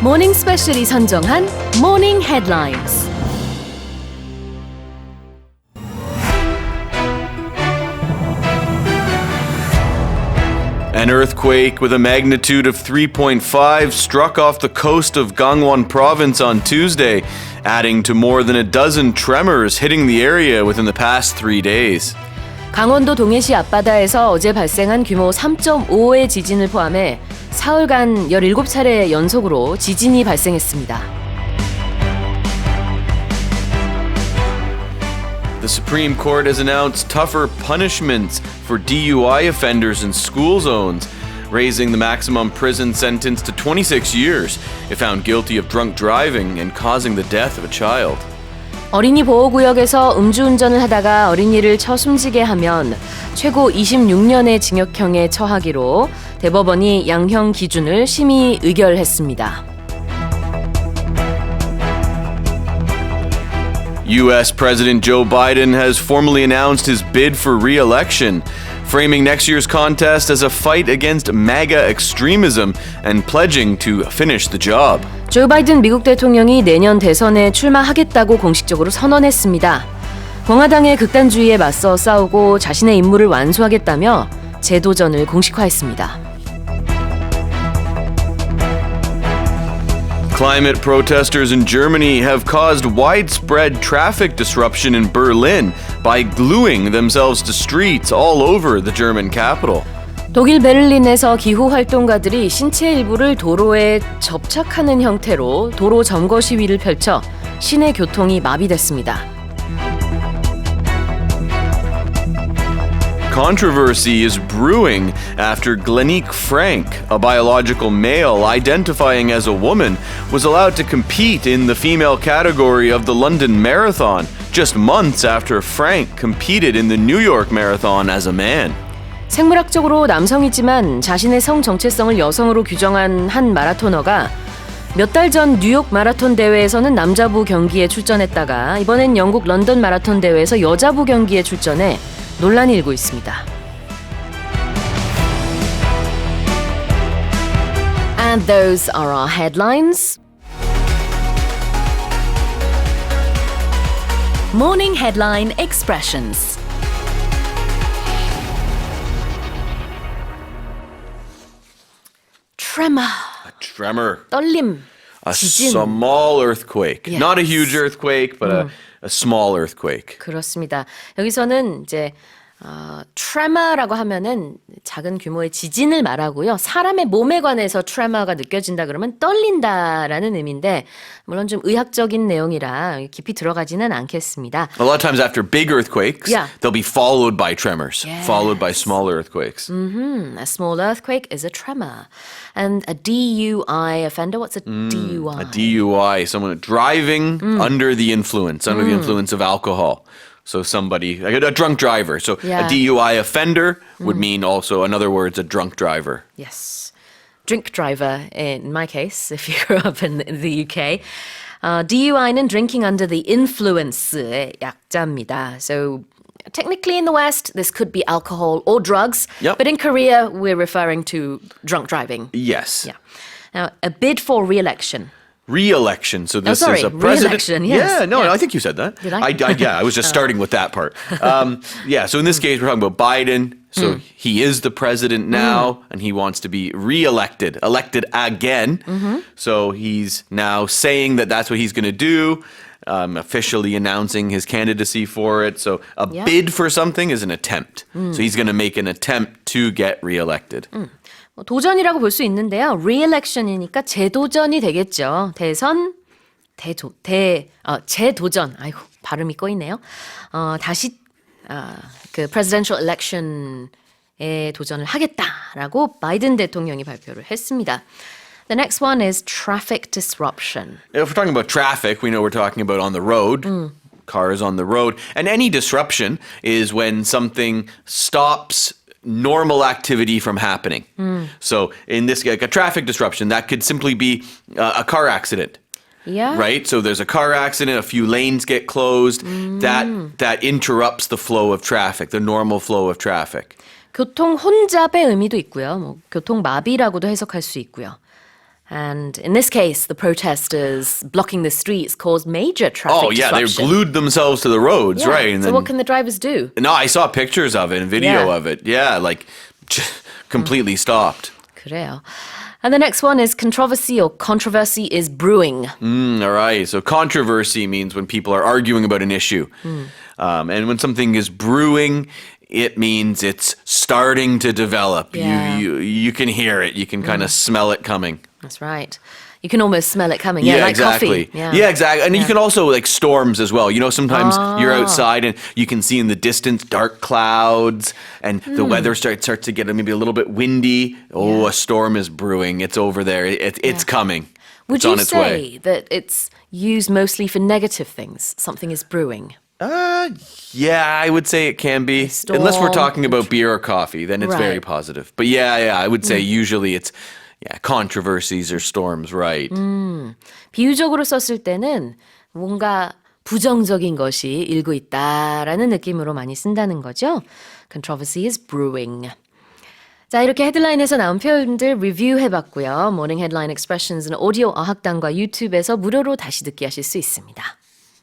모닝스페셜이 선정한 모닝 헤드라인스. An earthquake with a magnitude of 3.5 struck off the coast of Gangwon Province on Tuesday, adding to more than a dozen tremors hitting the area within the past 3 days. 강원도 동해시 앞바다에서 어제 발생한 규모 3.5의 지진을 포함해 사흘간 17차례 연속으로 지진이 발생했습니다. The Supreme Court has announced tougher punishments for DUI offenders in school zones, raising the maximum prison sentence to 26 years if found guilty of drunk driving and causing the death of a child. 어린이 보호구역에서 음주운전을 하다가 어린이를 쳐 숨지게 하면 최고 26년의 징역형에 처하기로 대법원이 양형 기준을 심의 의결했습니다. U.S. President Joe Biden has formally announced his bid for re-election, framing next year's contest as a fight against MAGA extremism and pledging to finish the job. 조 바이든 미국 대통령이 내년 대선에 출마하겠다고 공식적으로 선언했습니다. 공화당의 극단주의에 맞서 싸우고 자신의 임무를 완수하겠다며 재도전을 공식화했습니다. Climate protesters in Germany have caused widespread traffic disruption in Berlin by gluing themselves to streets all over the German capital. 독일 베를린에서 기후 활동가들이 신체 일부를 도로에 접착하는 형태로 도로 점거 시위를 펼쳐 시내 교통이 마비됐습니다. Controversy is brewing after Glenique Frank, a biological male identifying as a woman, was allowed to compete in the female category of the London Marathon, just months after Frank competed in the New York Marathon as a man. 생물학적으로 남성이지만 자신의 성 정체성을 여성으로 규정한 한 마라토너가 몇 달 전 뉴욕 마라톤 대회에서는 남자부 경기에 출전했다가 이번엔 영국 런던 마라톤 대회에서 여자부 경기에 출전해 논란이 일고 있습니다. And those are our headlines. Morning headline expressions. Tremor. A tremor. 떨림. A 지진. small earthquake. Yes. Not a huge earthquake, but a small earthquake. 그렇습니다. 여기서는 이제 tremor라고 하면은 작은 규모의 지진을 말하고요. 사람의 몸에 관해서 tremor가 느껴진다 그러면 떨린다라는 의미인데 물론 좀 의학적인 내용이라 깊이 들어가지는 않겠습니다. A lot of times after big earthquakes, Yeah. they'll be followed by tremors, Yes. followed by small earthquakes. A small earthquake is a tremor. And a DUI offender, what's a DUI? A DUI, someone driving under the influence of alcohol. So somebody, like a drunk driver. So Yeah. a DUI offender would mean also, in other words, a drunk driver. Yes. Drink driver in my case, if you grew up in the UK. DUI는 drinking under the influence의 약자입니다. So technically in the West, this could be alcohol or drugs. Yep. But in Korea, we're referring to drunk driving. Yes. Yeah. Now, a bid for re-election. Re-election. So this sorry, is a president. re-election, yes. Yeah, no, Yeah. I think you said that. Did I? Yeah, I was just starting with that part. Yeah, so in this case, we're talking about Biden. So he is the president now, and he wants to be re-elected, elected again. So he's now saying that that's what he's going to do, officially announcing his candidacy for it. So a Yeah. bid for something is an attempt. So he's going to make an attempt to get re-elected. 도전이라고 볼 수 있는데요. re-election이니까 재도전이 되겠죠. 재도전. 아이고, 발음이 꼬이네요. 다시 그 presidential election에 도전을 하겠다라고 바이든 대통령이 발표를 했습니다. The next one is traffic disruption. If we're talking about traffic, we know we're talking about on the road. Cars on the road. And any disruption is when something stops normal activity from happening. So in this, like a traffic disruption, that could simply be a car accident. Yeah. Right? So there's a car accident, a few lanes get closed. That interrupts the flow of traffic, the normal flow of traffic. 교통 혼잡의 의미도 있고요. 뭐 교통 마비라고도 해석할 수 있고요. And in this case, the protesters blocking the streets caused major traffic Oh, yeah, they disruption. glued themselves to the roads, Yeah. right? And So what can the drivers do? No, I saw pictures of it and video Yeah. of it. Yeah, like completely stopped. 그래요. And the next one is controversy or controversy is brewing. All right. So controversy means when people are arguing about an issue. And when something is brewing, it means it's starting to develop. Yeah. You can hear it. You can kind of smell it coming. That's right. You can almost smell it coming. Yeah, like exactly. coffee. Yeah, exactly. And you can also like storms as well. You know, sometimes you're outside and you can see in the distance dark clouds and the weather starts to get maybe a little bit windy. Oh, a storm is brewing. It's over there. It's coming. Would It's you on its way. say that it's used mostly for negative things? Something is brewing. Yeah, I would say it can be. Storm. Unless we're talking about beer or coffee, then it's very Right. positive. But yeah, I would say usually it's controversies or storms, right? 비유적으로 썼을 때는 뭔가 부정적인 것이 일고 있다라는 느낌으로 많이 쓴다는 거죠. Controversy is brewing. 자, 이렇게 헤드라인에서 나온 표현들 리뷰해봤고요. 모닝 헤드라인 expressions는 오디오 어학당과 유튜브에서 무료로 다시 듣기 하실 수 있습니다.